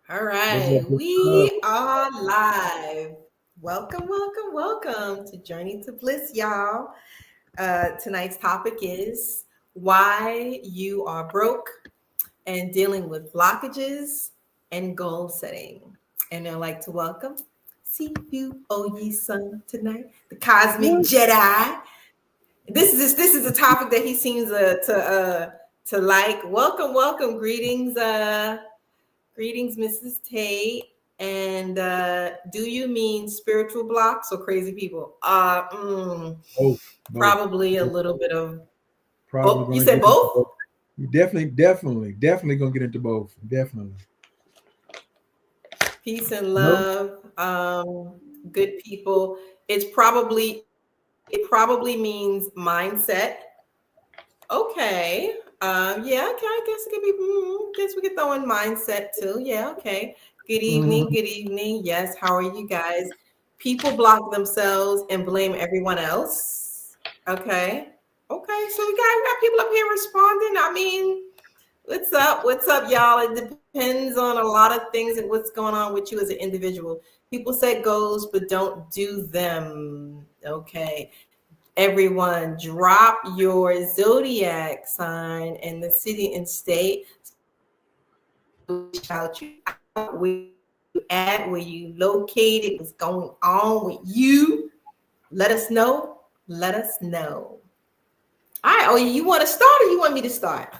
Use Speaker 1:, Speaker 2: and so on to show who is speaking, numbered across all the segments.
Speaker 1: All
Speaker 2: What's up?
Speaker 1: right,
Speaker 2: What's up?
Speaker 1: we are live. Welcome to Journey to Bliss, y'all. Tonight's topic is why you are broke and dealing with blockages and goal setting. And I'd like to welcome Sifu Oyi-san tonight, the Cosmic
Speaker 2: What?
Speaker 1: Jedi. This is a topic that he seems to like. Welcome, greetings, Mrs. Tate. And do you mean spiritual blocks or crazy people?
Speaker 2: Both, both.
Speaker 1: Probably a little bit of.
Speaker 2: Probably
Speaker 1: Oh, you
Speaker 2: going to
Speaker 1: said
Speaker 2: get into
Speaker 1: both?
Speaker 2: both. You definitely going to get into both. Definitely.
Speaker 1: Peace and
Speaker 2: No.
Speaker 1: love, good people. It probably means mindset. Okay. Yeah. Okay. I guess it could be. Guess we could throw in mindset too. Yeah. Okay. Good evening.
Speaker 2: Mhm.
Speaker 1: Good evening. Yes. How are you guys? People block themselves and blame everyone else. Okay. Okay. So we got people up here responding. I mean, what's up? What's up, y'all? It depends on a lot of things and what's going on with you as an individual. People set goals but don't do them. Okay. Everyone, drop your zodiac sign and the city and state so we can shout you out where you at, where you located, what's going on with you. Let us know. Let us know. All right. Oh, you want to start or you want me to start?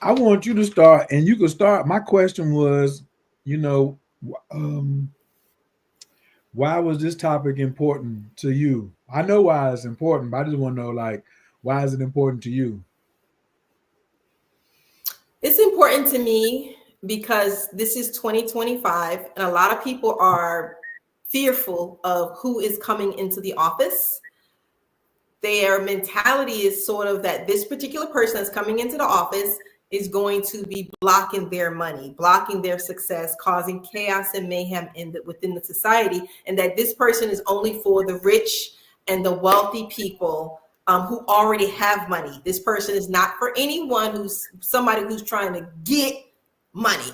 Speaker 2: I want you to start, and you can start. My question was, you know, um, why was this topic important to you? I know why it's important, but I just want to know, like, why is it important to you?
Speaker 1: It's important to me because this is 2025 and a lot of people are fearful of who is coming into the office. Their mentality is sort of that this particular person that's coming into the office is going to be blocking their money, blocking their success, causing chaos and mayhem within the society, and that this person is only for the rich and the wealthy people who already have money. This person is not for anyone who's somebody who's trying to get money.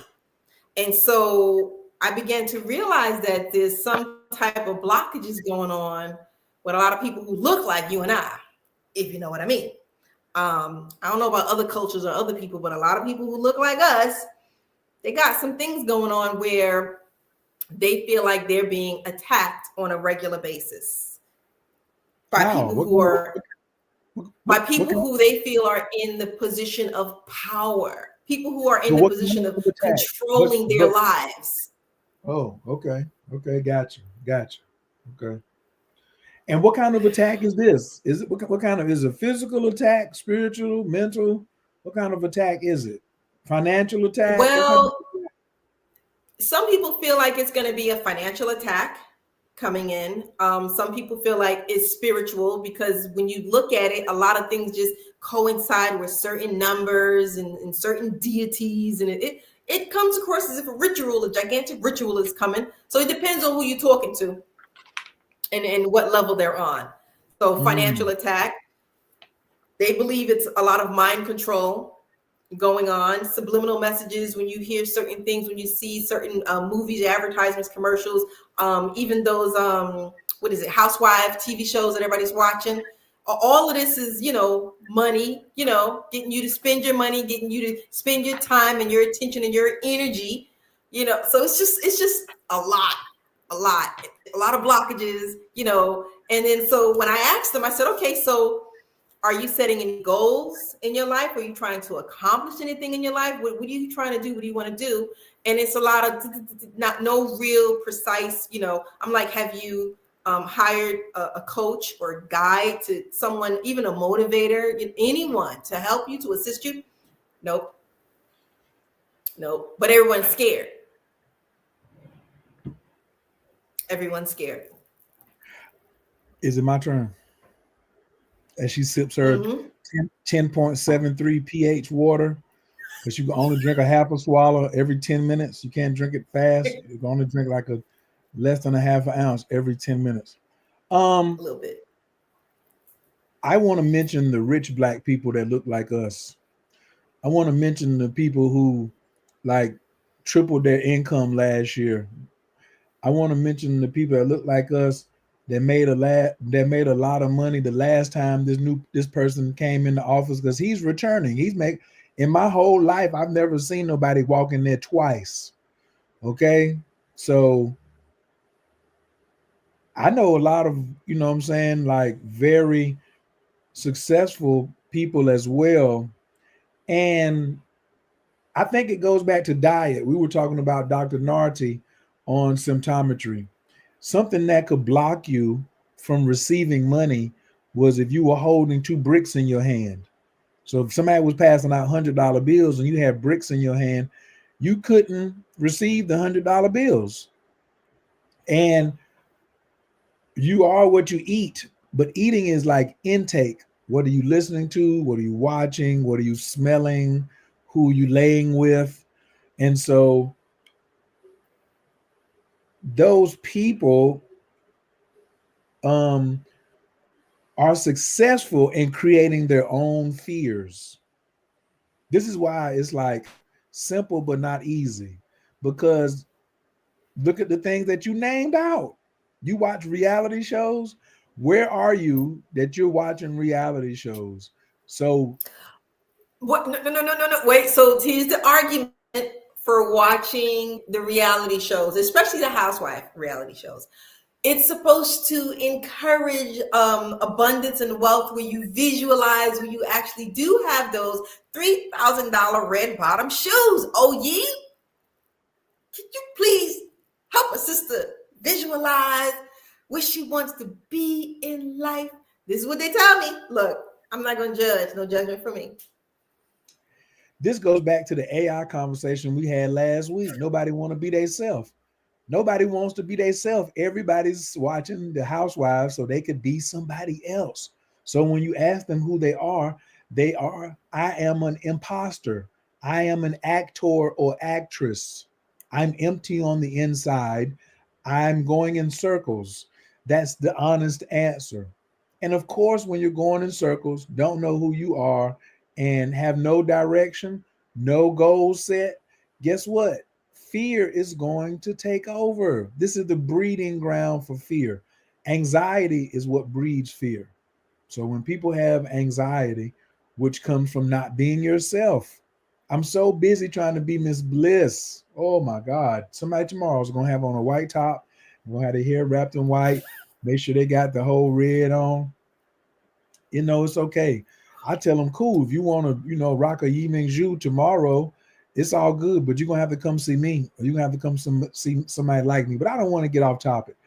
Speaker 1: And so I began to realize that there's some type of blockages going on with a lot of people who look like you and I, if you know what I mean. I don't know about other cultures or other people, but a lot of people who look like us, they got some things going on where they feel like they're being attacked on a regular basis by
Speaker 2: How?
Speaker 1: people
Speaker 2: What
Speaker 1: who
Speaker 2: kind of
Speaker 1: are by
Speaker 2: what
Speaker 1: people
Speaker 2: kind?
Speaker 1: who they feel are in the position of power, people who are in
Speaker 2: So
Speaker 1: the
Speaker 2: what
Speaker 1: position
Speaker 2: kind
Speaker 1: of
Speaker 2: of attack?
Speaker 1: controlling their
Speaker 2: But
Speaker 1: lives.
Speaker 2: oh, okay, okay, got you. Okay. And what kind of attack is this? Is it what kind of is it physical attack, spiritual, mental? What kind of attack is it? Financial attack? What kind of
Speaker 1: Well, some people feel like it's going to be a financial attack coming in. Some people feel like it's spiritual because when you look at it, a lot of things just coincide with certain numbers and certain deities, and it comes across as if a gigantic ritual is coming. So it depends on who you're talking to and what level they're on. So financial
Speaker 2: mm,
Speaker 1: attack, they believe it's a lot of mind control going on, subliminal messages when you hear certain things, when you see certain movies, advertisements, commercials, even those what is it, housewife TV shows that everybody's watching. All of this is, money, getting you to spend your money, getting you to spend your time and your attention and your energy, so it's just a lot of blockages, and then so when I asked them, I said, okay, so are you setting any goals in your life? Are you trying to accomplish anything in your life? What are you trying to do? What do you want to do? And it's a lot of not no real precise. I'm like, have you hired a coach or guide to someone, even a motivator, anyone to help you to assist you? Nope, nope. But everyone's scared. Everyone's scared.
Speaker 2: is it my turn? As she sips her
Speaker 1: Mm-hmm.
Speaker 2: 10.73 pH water, because you can only drink a half a swallow every 10 minutes. You can't drink it fast. You can only drink like a less than a half an ounce every 10 minutes.
Speaker 1: A
Speaker 2: Um,
Speaker 1: little bit.
Speaker 2: I want to mention the rich black people that look like us. I want to mention the people who like tripled their income last year. I want to mention the people that look like us that made a lot of money the last time this person came into office, because he's returning. In my whole life, I've never seen nobody walk in there twice. Okay. So I know a lot of, you know what I'm saying, like very successful people as well. And I think it goes back to diet. We were talking about Dr. Narty on symptometry. Something that could block you from receiving money was if you were holding two bricks in your hand. So if somebody was passing out $100 bills and you had bricks in your hand, you couldn't receive the $100 bills. And you are what you eat, but eating is like intake. What are you listening to? What are you watching? What are you smelling? Who are you laying with? And so those people are successful in creating their own fears. This is why it's like simple but not easy, because look at the things that you named out. You watch reality shows. Where are you that you're watching reality shows? So
Speaker 1: what? No. Wait. So here's the argument for watching the reality shows, especially the housewife reality shows. It's supposed to encourage abundance and wealth, where you visualize, where you actually do have those $3,000 red bottom shoes. Oh, ye, can you please help a sister visualize where she wants to be in life? This is what they tell me. Look, I'm not going to judge. No judgment for me.
Speaker 2: This goes back to the AI conversation we had last week. Nobody want to be themselves. Nobody wants to be themselves. Everybody's watching the housewives so they could be somebody else. So when you ask them who they are, I am an imposter. I am an actor or actress. I'm empty on the inside. I'm going in circles. That's the honest answer. And of course, when you're going in circles, don't know who you are, and have no direction, no goal set, guess what? Fear is going to take over. This is the breeding ground for fear. Anxiety is what breeds fear. So when people have anxiety, which comes from not being yourself, I'm so busy trying to be Miss Bliss. Oh my God. Somebody tomorrow is going to have on a white top, going to have their hair wrapped in white, make sure they got the whole red on. You know, it's okay. I tell them, cool, if you want to, rock a Yiming Zhu tomorrow, it's all good, but you're going to have to come see me, or you're going to have to come see somebody like me. But I don't want to get off topic.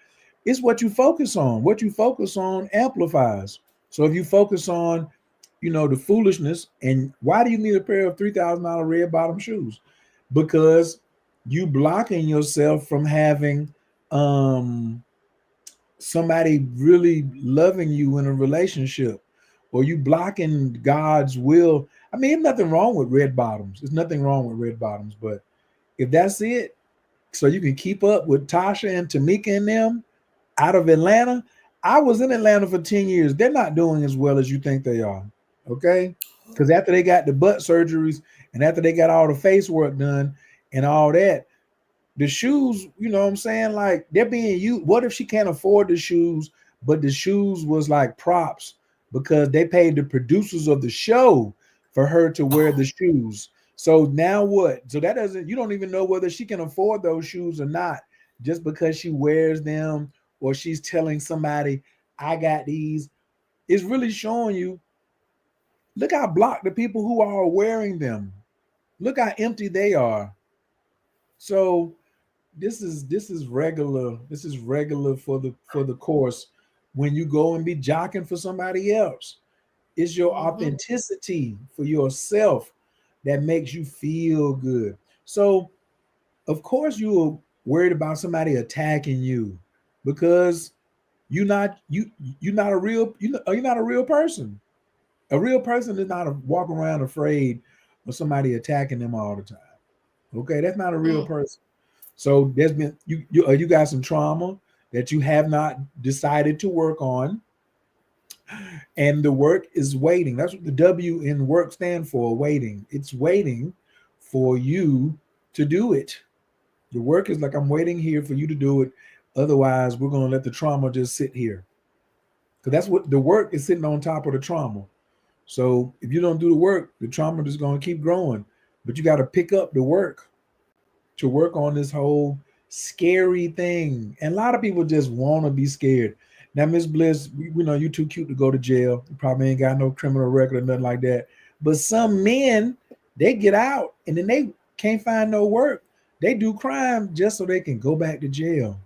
Speaker 2: It's what you focus on. What you focus on amplifies. So if you focus on, the foolishness, and why do you need a pair of $3,000 red bottom shoes? Because you blocking yourself from having somebody really loving you in a relationship, or you blocking God's will. I mean, there's nothing wrong with red bottoms. There's nothing wrong with red bottoms, but if that's it, so you can keep up with Tasha and Tamika and them out of Atlanta. I was in Atlanta for 10 years. They're not doing as well as you think they are. Okay. Because after they got the butt surgeries and after they got all the face work done and all that, the shoes, you know what I'm saying? Like, they're being used. What if she can't afford the shoes, but the shoes was like props because they paid the producers of the show for her to wear the shoes? So now what? So you don't even know whether she can afford those shoes or not, just because she wears them, or she's telling somebody, I got these. It's really showing you, look how blocked the people who are wearing them. Look how empty they are. So this is regular. This is regular for the course when you go and be jocking for somebody else. It's your authenticity for yourself that makes you feel good. So of course you're worried about somebody attacking you, because you're not a real you're not a real person. A real person is not walking around afraid of somebody attacking them all the time. Okay, that's not a real person. So there's been you got some trauma that you have not decided to work on, and the work is waiting. That's what the W in work stand for, waiting. It's waiting for you to do it. The work is like, I'm waiting here for you to do it. Otherwise, we're going to let the trauma just sit here. Because that's what the work is, sitting on top of the trauma. So if you don't do the work, the trauma is going to keep growing. But you got to pick up the work to work on this whole scary thing. And a lot of people just want to be scared. Now, Miss Bliss, we know you too cute to go to jail. You probably ain't got no criminal record or nothing like that. But some men, they get out and then they can't find no work. They do crime just so they can go back to jail.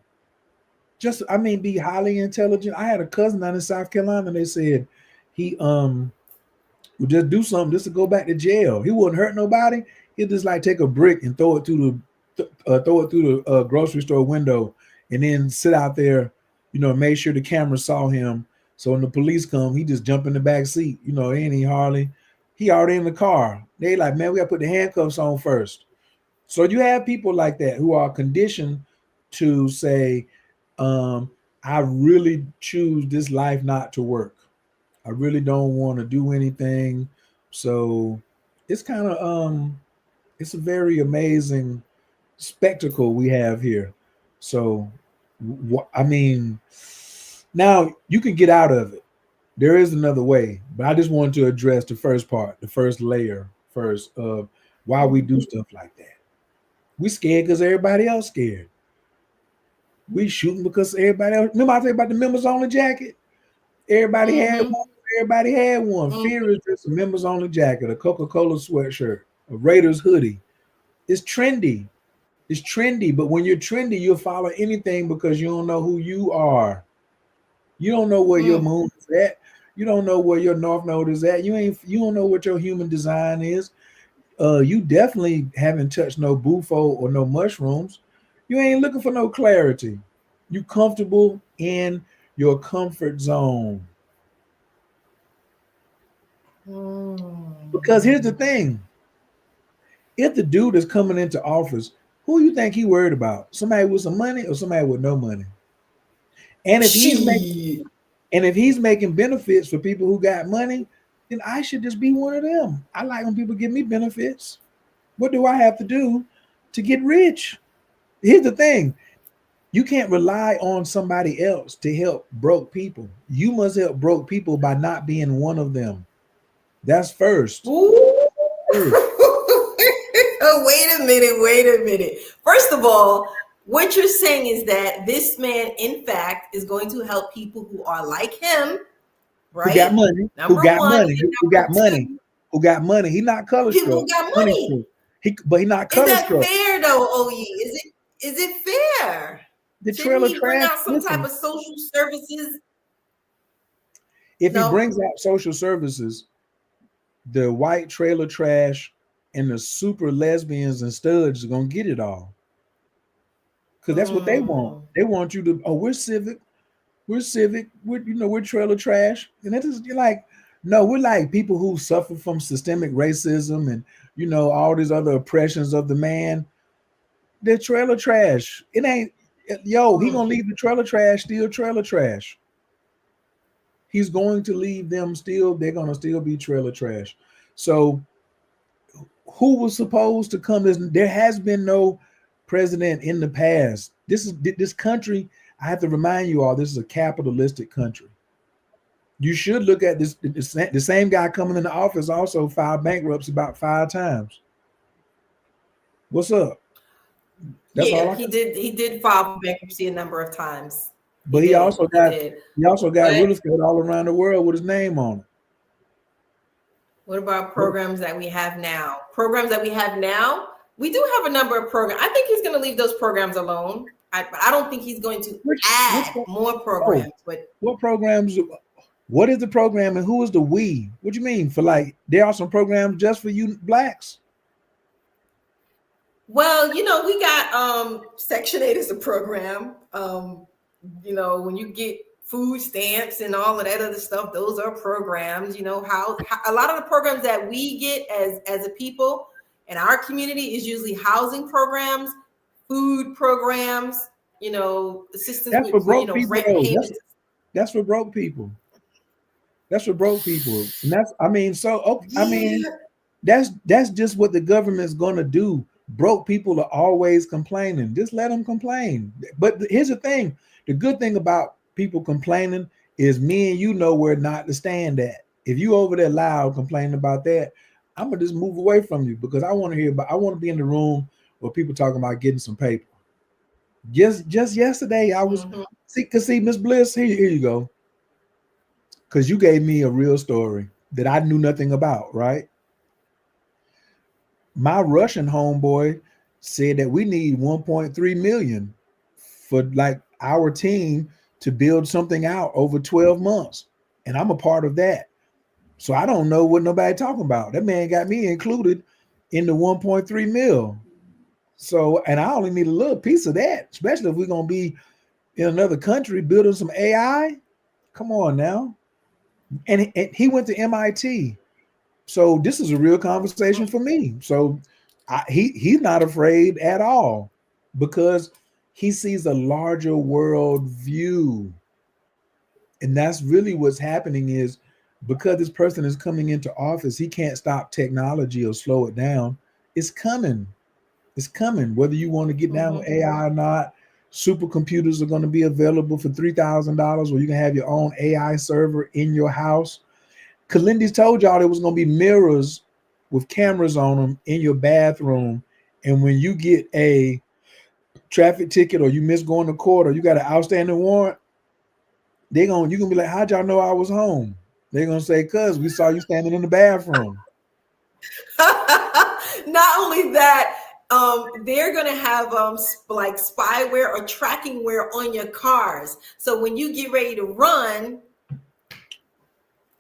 Speaker 2: Just, I mean, be highly intelligent. I had a cousin down in South Carolina, and they said he would just do something just to go back to jail. He wouldn't hurt nobody. He'd just like take a brick and throw it through the grocery store window, and then sit out there, you know, make sure the camera saw him. So when the police come, he just jump in the back seat. You know, he already in the car. They like, man, we gotta put the handcuffs on first. So you have people like that who are conditioned to say, I really choose this life not to work. I really don't want to do anything. So it's kind of it's a very amazing spectacle we have here. So I mean, now you can get out of it. There is another way, but I just wanted to address the first part, the first layer first of why we do stuff like that. We scared because everybody else scared. We shooting because everybody else. Remember I tell you about the members only jacket? Everybody had one. Everybody had one. Fear is just a members only jacket, a Coca-Cola sweatshirt, a Raiders hoodie. It's trendy. It's trendy, but when you're trendy, you'll follow anything because you don't know who you are. You don't know where your moon is at. You don't know where your north node is at. You don't know what your human design is. You definitely haven't touched no bufo or no mushrooms. You ain't looking for no clarity. You comfortable in your comfort zone. Because here's the thing. If the dude is coming into office, who you think he worried about? Somebody with some money or somebody with no money? And if he's making benefits for people who got money, then I should just be one of them. I like when people give me benefits. What do I have to do to get rich? Here's the thing. You can't rely on somebody else to help broke people. You must help broke people by not being one of them. That's first.
Speaker 1: Oh, wait a minute. First of all, what you're saying is that this man, in fact, is going to help people who are like him, right?
Speaker 2: Who got money? Who got money? He's not color struck.
Speaker 1: People who got money.
Speaker 2: But he's not color struck.
Speaker 1: Is that fair though, OE? Is it fair?
Speaker 2: The trailer trash.
Speaker 1: Bring out some type of social services.
Speaker 2: If he brings out social services, the white trailer trash and the super lesbians and studs are gonna get it all. Because that's what they want. They want you to, we're civic, we're trailer trash. And that is, you're like, no, we're like people who suffer from systemic racism and all these other oppressions of the man. They're trailer trash. It ain't, he gonna leave the trailer trash still trailer trash. He's going to leave them still, they're gonna still be trailer trash. So who was supposed to come? There has been no president in the past. This country, I have to remind you all, this is a capitalistic country. You should look at this. The same guy coming into office also filed bankruptcy about 5 times. What's up?
Speaker 1: That's he did file bankruptcy a number of times.
Speaker 2: But he also got real estate all around the world with his name on it.
Speaker 1: What about programs that we have now? We do have a number of programs. I think he's going to leave those programs alone. I don't think he's going to add more programs. But
Speaker 2: what programs? What is the program and who is the we? What do you mean? For like, there are some programs just for you blacks.
Speaker 1: Well, we got Section 8 is a program. When you get food stamps and all of that other stuff, those are programs. How a lot of the programs that we get as a people in our community is usually housing programs, food programs, assistance
Speaker 2: that's
Speaker 1: with
Speaker 2: for broke people,
Speaker 1: rent payments.
Speaker 2: That's for broke people. That's for broke people. And that's just what the government's gonna do Broke people are always complaining. Just let them complain. But here's the thing: the good thing about people complaining is me and you know where not to stand at. If you over there loud complaining about that, I'm gonna just move away from you because I want to hear about. I want to be in the room where people talking about getting some paper. Just yesterday, I was see Miss Bliss. Here you go. Because you gave me a real story that I knew nothing about. Right. My Russian homeboy said that we need 1.3 million for like our team to build something out over 12 months. And I'm a part of that. So I don't know what nobody talking about. That man got me included in the 1.3 mil. So, and I only need a little piece of that, especially if we're going to be in another country building some AI. Come on now. And he went to MIT. So this is a real conversation for me. So he's not afraid at all because he sees a larger world view. And that's really what's happening is because this person is coming into office, he can't stop technology or slow it down. It's coming. It's coming. Whether you want to get down with AI or not, supercomputers are going to be available for $3,000 where you can have your own AI server in your house. Kalindi's told y'all there was going to be mirrors with cameras on them in your bathroom. And when you get a traffic ticket or you miss going to court or you got an outstanding warrant, you're going to be like, how'd y'all know I was home? They're going to say, cuz we saw you standing in the bathroom.
Speaker 1: Not only that, they're going to have like spyware or tracking wear on your cars. So when you get ready to run,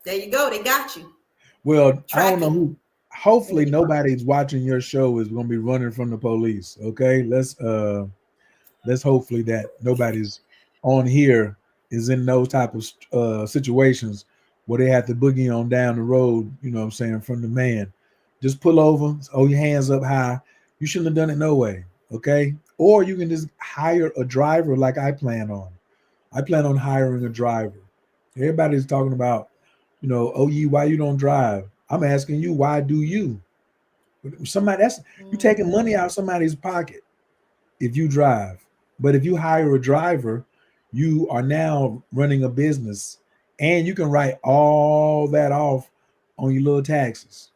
Speaker 1: there you go. They got you.
Speaker 2: Well, tracking. I don't know who. Hopefully nobody's watching your show is going to be running from the police. Okay. Let's hopefully that nobody's on here is in those type of situations where they have to boogie on down the road, you know what I'm saying, from the man. Just pull over, hold your hands up high. You shouldn't have done it no way, okay? Or you can just hire a driver like I plan on. I plan on hiring a driver. Everybody's talking about, you know, oh, why you don't drive? I'm asking you, why do you? Somebody you taking money out of somebody's pocket if you drive. But if you hire a driver, you are now running a business and you can write all that off on your little taxes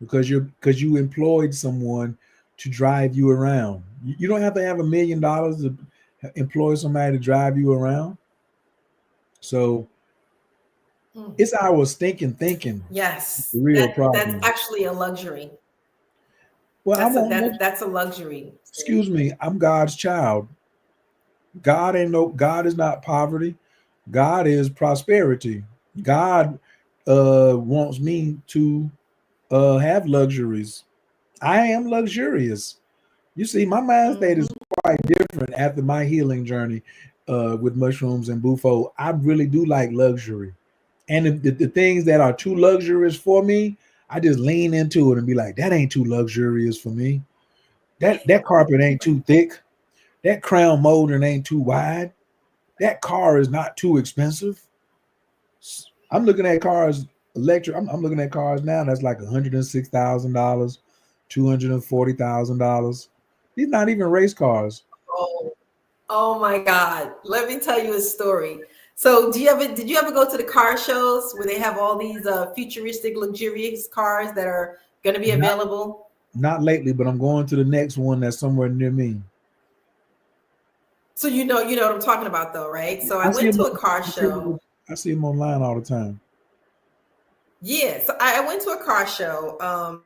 Speaker 2: because you employed someone to drive you around. You don't have to have $1 million to employ somebody to drive you around. So it's our stinking thinking.
Speaker 1: Yes,
Speaker 2: the real problem.
Speaker 1: That's actually a luxury.
Speaker 2: Well,
Speaker 1: that's a luxury.
Speaker 2: Excuse me, I'm God's child. God is not poverty. God is prosperity. God wants me to have luxuries. I am luxurious. You see, my mind state is quite different after my healing journey with mushrooms and Bufo. I really do like luxury. And the things that are too luxurious for me, I just lean into it and be like, that ain't too luxurious for me. That carpet ain't too thick. That crown molding ain't too wide. That car is not too expensive. I'm looking at cars, electric. I'm looking at cars now that's like $106,000, $240,000. These not even race cars.
Speaker 1: Oh my God. Let me tell you a story. So did you ever go to the car shows where they have all these futuristic, luxurious cars that are going to be available?
Speaker 2: Not lately, but I'm going to the next one that's somewhere near me.
Speaker 1: So you know what I'm talking about though, right? So I went to a car show.
Speaker 2: I see them online all the time.
Speaker 1: Yeah, so I went to a car show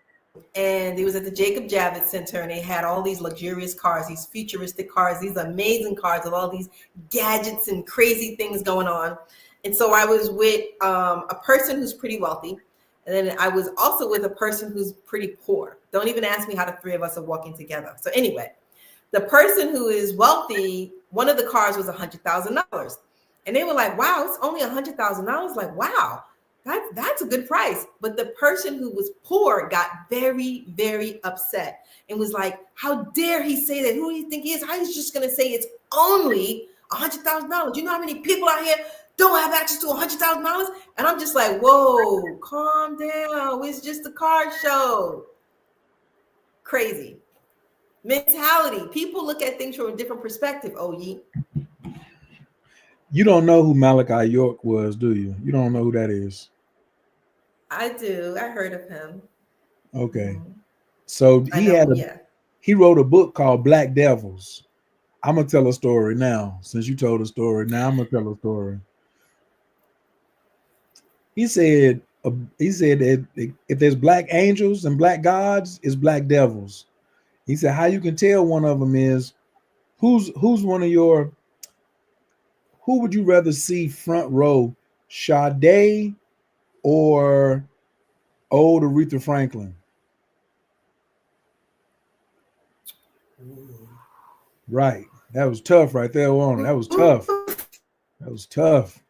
Speaker 1: and it was at the Jacob Javits Center and they had all these luxurious cars, these futuristic cars, these amazing cars with all these gadgets and crazy things going on. And so I was with a person who's pretty wealthy. And then I was also with a person who's pretty poor. Don't even ask me how the three of us are walking together. So anyway, the person who is wealthy, one of the cars was $100,000. And they were like, wow, it's only $100,000. Like, wow, that's a good price. But the person who was poor got very, very upset and was like, how dare he say that? Who do you think he is? How is just going to say it's only $100,000? You know how many people out here don't have access to $100,000? And I'm just like, whoa, calm down. It's just a car show. Crazy. mentality. People look at things from a different perspective. Oh,
Speaker 2: You don't know who Malachi York was, do you? You don't know who that is.
Speaker 1: I do. I heard of him.
Speaker 2: Okay. So
Speaker 1: I know. Yeah.
Speaker 2: he wrote a book called Black Devils. I'm gonna tell a story now. Since you told a story, now I'm gonna tell a story. He said that if there's black angels and black gods, it's black devils. He said how you can tell one of them is who's one of your, who would you rather see front row, Sade or old Aretha Franklin?
Speaker 1: Ooh.
Speaker 2: Right. That was tough right there, wasn't it? That was tough. That was tough.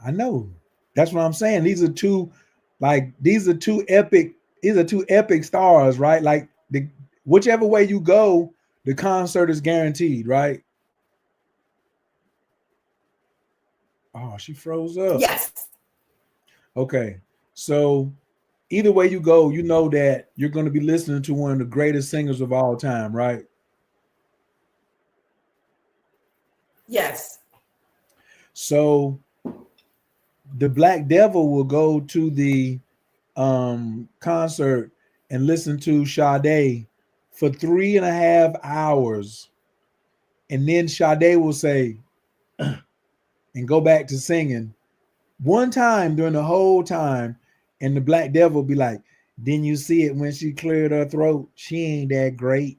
Speaker 2: I know. That's what I'm saying. These are two epic stars, right? Like whichever way you go, the concert is guaranteed, right? Oh, she froze up.
Speaker 1: Yes.
Speaker 2: Okay. So either way you go, you know that you're going to be listening to one of the greatest singers of all time, right?
Speaker 1: Yes.
Speaker 2: So the Black Devil will go to the concert and listen to Sade for 3.5 hours. And then Sade will say, and go back to singing one time during the whole time. And the Black Devil will be like, didn't you see it when she cleared her throat? She ain't that great.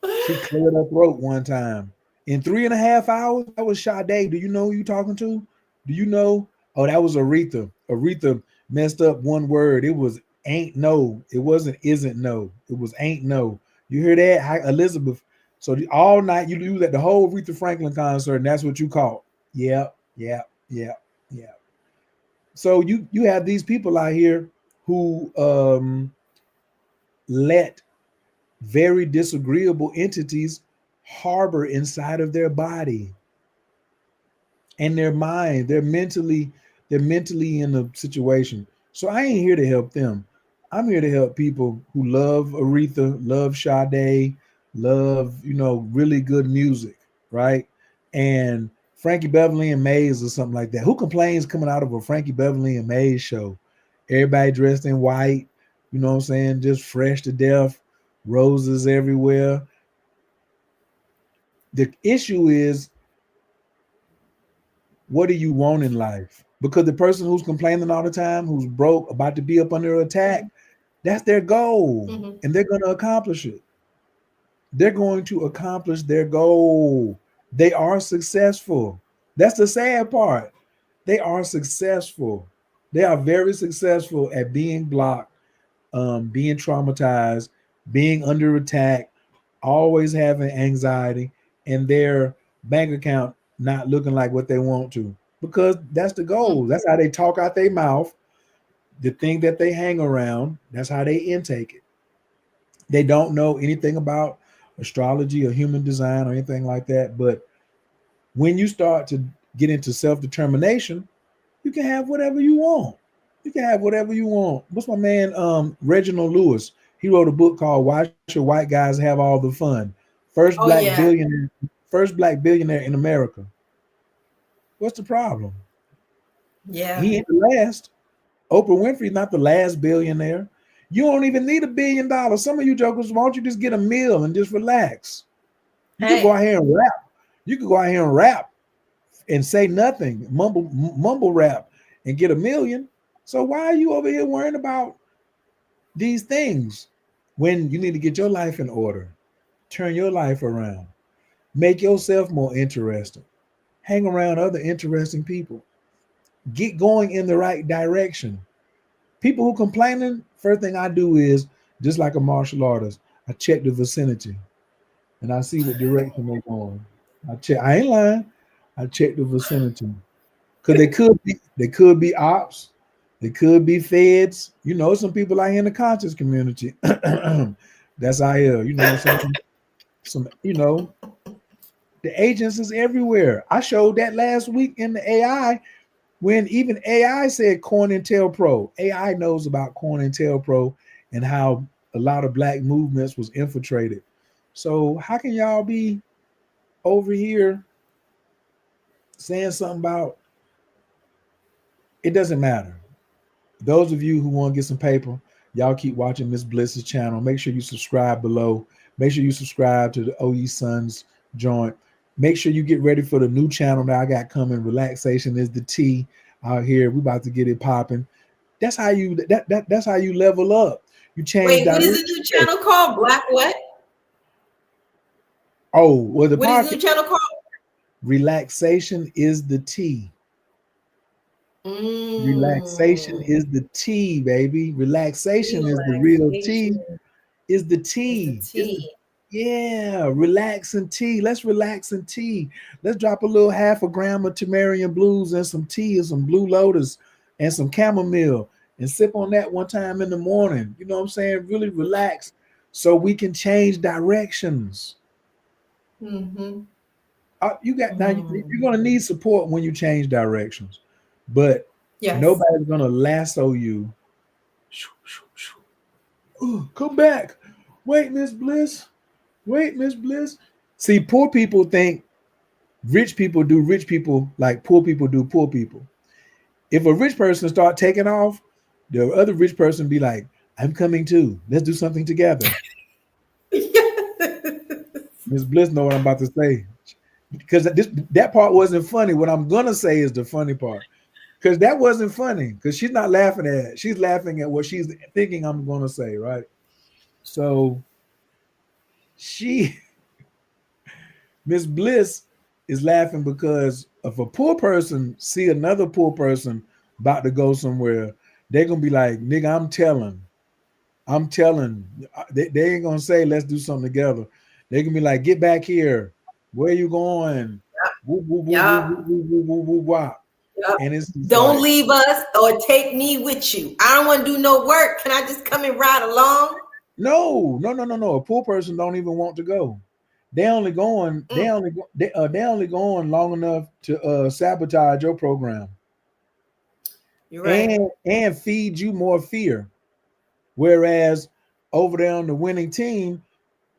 Speaker 2: She cleared her throat one time. In 3.5 hours, that was Sade. Do you know who you talking to? Do you know? Oh, that was Aretha. Aretha messed up one word. It was ain't no. It wasn't isn't no. It was ain't no. You hear that? Hi, Elizabeth. So all night you do that, the whole Aretha Franklin concert, and that's what you caught. Yeah. So you have these people out here who let very disagreeable entities harbor inside of their body and their mind. They're mentally in a situation. So I ain't here to help them. I'm here to help people who love Aretha, love Sade, love, really good music, right? And Frankie Beverly and Maze or something like that. Who complains coming out of a Frankie Beverly and Maze show? Everybody dressed in white, you know what I'm saying? Just fresh to death, roses everywhere. The issue is, what do you want in life? Because the person who's complaining all the time, who's broke, about to be up under attack, that's their goal. Mm-hmm. And they're going to accomplish it. They're going to accomplish their goal. They are successful. That's the sad part. They are successful. They are very successful at being blocked, being traumatized, being under attack, always having anxiety, and their bank account not looking like what they want to, because that's the goal. That's how they talk out their mouth. The thing that they hang around, that's how they intake it. They don't know anything about astrology or human design or anything like that. But when you start to get into self-determination, you can have whatever you want. You can have whatever you want. What's my man, Reginald Lewis? He wrote a book called Why Should White Guys Have All the Fun? First black billionaire in America. What's the problem?
Speaker 1: Yeah.
Speaker 2: He ain't the last. Oprah Winfrey's not the last billionaire. You don't even need $1 billion. Some of you jokers, why don't you just get a meal and just relax? You could go out here and rap. You could go out here and rap and say nothing, mumble rap and get $1 million. So why are you over here worrying about these things when you need to get your life in order? Turn your life around. Make yourself more interesting. Hang around other interesting people. Get going in the right direction. People who complaining, first thing I do is, just like a martial artist, I check the vicinity and I see what direction they're going. I ain't lying. I check the vicinity. Because they could be ops, they could be feds. Some people out here in the conscious community. That's out here, the agents is everywhere. I showed that last week in the AI. When even AI said COINTELPRO, AI knows about COINTELPRO and how a lot of black movements was infiltrated. So how can y'all be over here saying something about it? Doesn't matter. Those of you who want to get some paper, y'all keep watching Miss Bliss's channel. Make sure you subscribe below. Make sure you subscribe to the OE Sons joint. Make sure you get ready for the new channel that I got coming. Relaxation is the T out here. We about to get it popping. That's how you that's how you level up. You change.
Speaker 1: Wait, what is the new channel called? Black what?
Speaker 2: Oh, well,
Speaker 1: what is the new channel called?
Speaker 2: Relaxation is the T. Relaxation is the T, baby. Relaxation is the real T. Is the T. Yeah, relax and tea. Let's relax and tea. Let's drop a little half a gram of Tamarian blues and some tea and some Blue Lotus and some chamomile and sip on that one time in the morning. You know what I'm saying? Really relax so we can change directions.
Speaker 1: Mm-hmm.
Speaker 2: You got now. You're gonna need support when you change directions, but nobody's gonna lasso you. Come back. Wait, Miss Bliss. Wait, Miss Bliss. See, poor people think rich people do rich people like poor people do poor people. If a rich person start taking off, the other rich person be like, I'm coming too. Let's do something together. Miss Bliss know what I'm about to say. Because that part wasn't funny. What I'm gonna say is the funny part. Because that wasn't funny. Because she's not laughing at it. She's laughing at what she's thinking I'm gonna say, right? So Miss Bliss is laughing because if a poor person see another poor person about to go somewhere, they're gonna be like, nigga, I'm telling. They ain't gonna say let's do something together. They can be like, get back here. Where you going? And it's
Speaker 1: don't like, leave us or take me with you. I don't want to do no work. Can I just come and ride along?
Speaker 2: No. A poor person don't even want to go. They only going. They only going long enough to sabotage your program.
Speaker 1: You're right.
Speaker 2: And feed you more fear. Whereas over there on the winning team,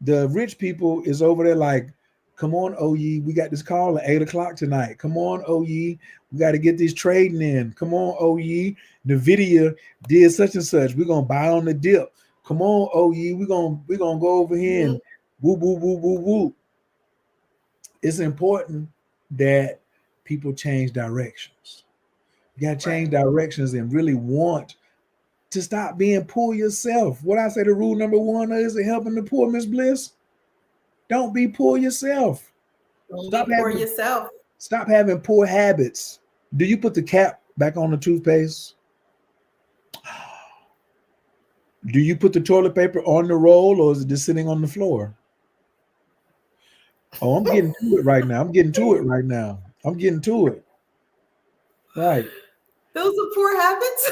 Speaker 2: the rich people is over there like, come on, OE, we got this call at 8:00 tonight. Come on, OE, we got to get this trading in. Come on, OE, NVIDIA did such and such. We're gonna buy on the dip. Come on, OE, we're gonna go over here and woo woo woo woo woo. It's important that people change directions. You gotta change directions and really want to stop being poor yourself. What I say, the rule number one is helping the poor, Miss Bliss. Don't be poor yourself.
Speaker 1: Stop
Speaker 2: having poor habits. Do you put the cap back on the toothpaste? Do you put the toilet paper on the roll or is it just sitting on the floor? Oh, I'm getting to it right now. Right.
Speaker 1: Those are poor habits.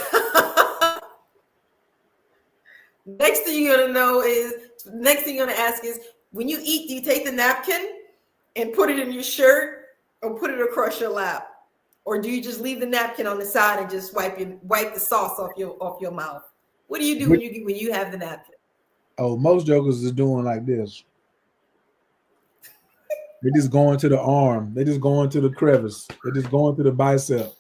Speaker 1: Next thing you're gonna ask is, when you eat, do you take the napkin and put it in your shirt or put it across your lap? Or do you just leave the napkin on the side and just wipe the sauce off your mouth? What do you do when you have the napkin?
Speaker 2: Oh, most jokers is doing like this. They're just going to the arm. They're just going to the crevice. They're just going to the bicep.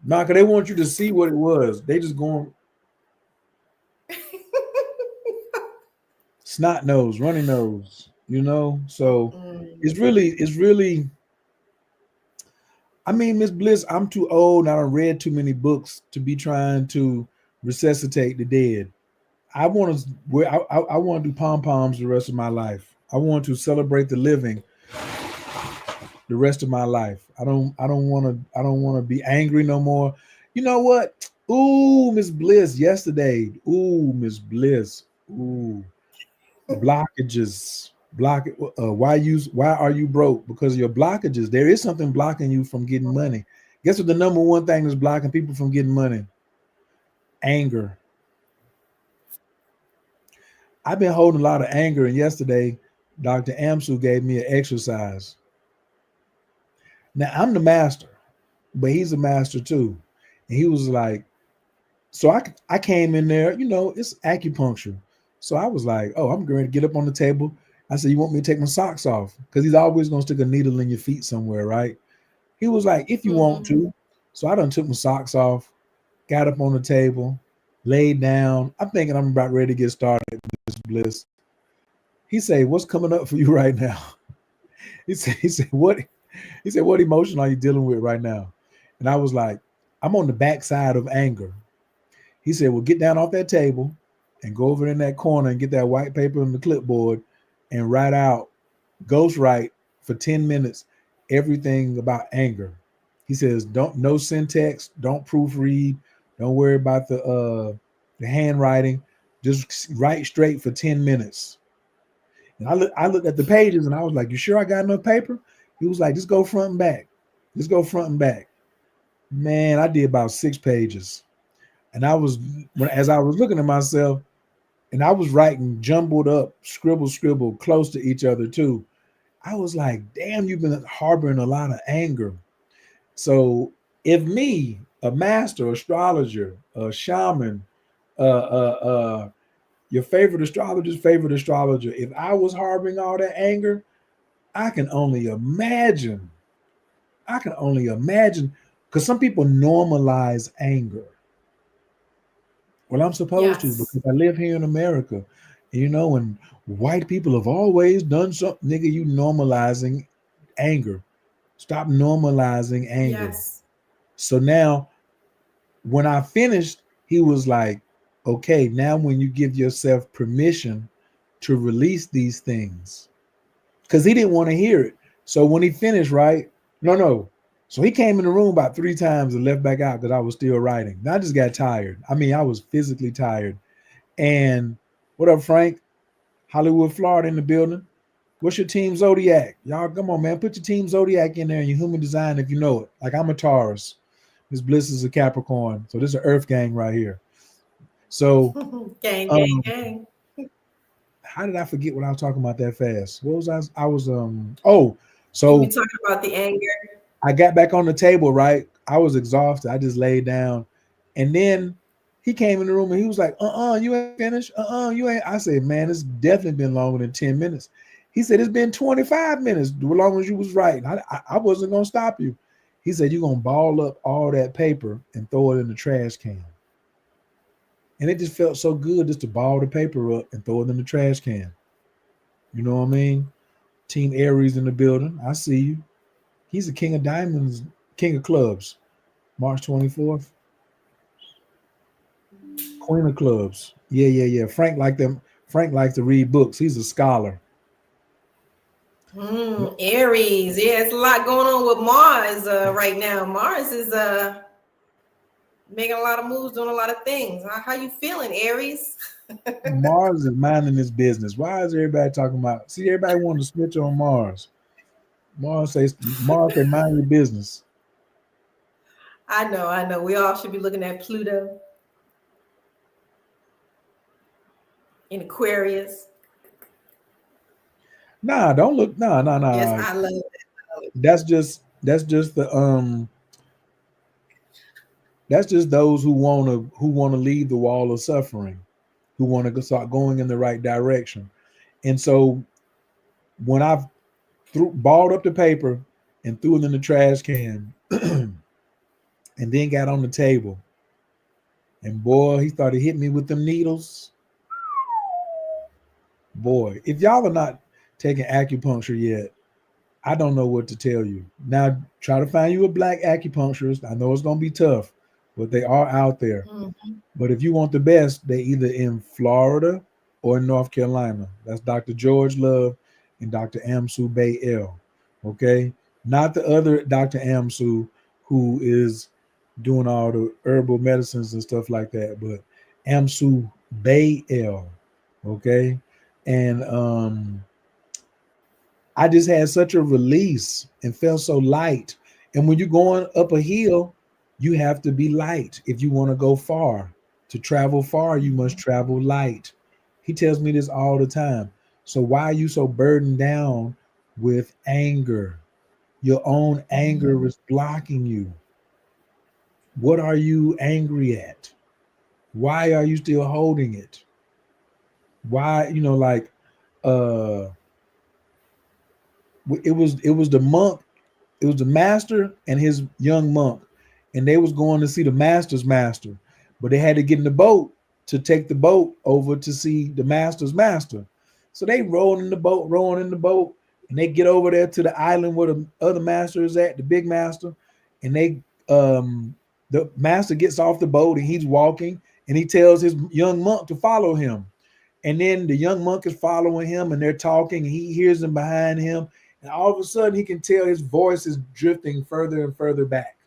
Speaker 2: Nah, because they want you to see what it was. They just going snot nose, runny nose, you know? So it's really, I mean, Miss Bliss, I'm too old and I done read too many books to be trying to resuscitate the dead. I want to do pom-poms the rest of my life. I want to celebrate the living the rest of my life. I don't want to be angry no more. You know what? Ooh, Miss Bliss, yesterday. Ooh, Miss Bliss. Ooh. Blockages. Why are you broke? Because of your blockages. There is something blocking you from getting money. Guess what the number one thing that's blocking people from getting money? Anger. I've been holding a lot of anger, and yesterday Dr. Amsu gave me an exercise. Now I'm the master. but he's a master too. And he was like, so I came in there, you know, it's acupuncture. So I was like, oh, I'm going to get up on the table. I said, you want me to take my socks off? Because he's always going to stick a needle in your feet somewhere, right? He was like, if you want to. So I done took my socks off, got up on the table, laid down. I'm thinking I'm about ready to get started, Miss Bliss. He said, what's coming up for you right now? He said, what? He said, what emotion are you dealing with right now? And I was like, I'm on the backside of anger. He said, well, get down off that table and go over in that corner and get that white paper and the clipboard and write out, ghostwrite for 10 minutes, everything about anger. He says, no syntax, don't proofread, don't worry about the handwriting, just write straight for 10 minutes. And I looked at the pages and I was like, you sure I got enough paper? He was like, just go front and back. Just go front and back. Man, I did about 6 pages. And as I was looking at myself, and I was writing jumbled up, scribble, close to each other too. I was like, damn, you've been harboring a lot of anger. So if me, a master astrologer, a shaman, your favorite astrologer's favorite astrologer, if I was harboring all that anger, I can only imagine. Because some people normalize anger. Well, I'm supposed to because I live here in America. You know, and white people have always done something. Nigga, you normalizing anger. Stop normalizing anger.
Speaker 1: Yes.
Speaker 2: So now, when I finished, he was like, okay, now when you give yourself permission to release these things, because he didn't want to hear it. So when he finished, right? No. So he came in the room about 3 times and left back out because I was still writing. And I just got tired. I mean, I was physically tired. And what up, Frank? Hollywood, Florida in the building. What's your team zodiac? Y'all, come on, man. Put your team zodiac in there in your human design if you know it. Like I'm a Taurus. Miss Bliss is a Capricorn. So this is an Earth gang right here. So
Speaker 1: gang.
Speaker 2: How did I forget what I was talking about that fast? What was I was
Speaker 1: so we talking about the anger.
Speaker 2: I got back on the table, right? I was exhausted. I just laid down. And then he came in the room and he was like, you ain't finished. You ain't. I said, man, it's definitely been longer than 10 minutes. He said, it's been 25 minutes, as long as you was writing. I wasn't going to stop you. He said, you're going to ball up all that paper and throw it in the trash can. And it just felt so good just to ball the paper up and throw it in the trash can. You know what I mean? Team Aries in the building. I see you. He's the king of diamonds, king of clubs. March 24th. Queen of clubs. Yeah. Frank likes to read books. He's a scholar.
Speaker 1: Aries. Yeah, it's a lot going on with Mars right now. Mars is making a lot of moves, doing a lot of things. How you feeling, Aries?
Speaker 2: Mars is minding his business. Why is everybody talking about? See, everybody want to switch on Mars. Mars says, mind your business.
Speaker 1: I know. We all should be looking at Pluto in Aquarius.
Speaker 2: Nah, don't look. Nah.
Speaker 1: Yes, I love it.
Speaker 2: That's just those who want to leave the wall of suffering, who want to start going in the right direction. And so when I balled up the paper and threw it in the trash can and then got on the table, and boy, he started hitting me with them needles. Boy, if y'all are not taking acupuncture yet, I don't know what to tell you. Now, try to find you a black acupuncturist. I know it's going to be tough, but they are out there. Mm-hmm. But if you want the best, they're either in Florida or in North Carolina. That's Dr. George Love and Dr. Amsu Bay L. Okay? Not the other Dr. Amsu who is doing all the herbal medicines and stuff like that, but Amsu Bay L. Okay? And I just had such a release and felt so light. And when you're going up a hill, you have to be light. If you want to go far, to travel far, you must travel light. He tells me this all the time. So why are you so burdened down with anger? Your own anger is blocking you. What are you angry at? Why are you still holding it? Why, like uh it was the monk, it was the master and his young monk, and they was going to see the master's master, but they had to get in the boat to take the boat over to see the master's master. So they rolling in the boat, and they get over there to the island where the other master is at, the big master, and they the master gets off the boat and he's walking, and he tells his young monk to follow him. And then the young monk is following him, and they're talking, and he hears them behind him. And all of a sudden, he can tell his voice is drifting further and further back.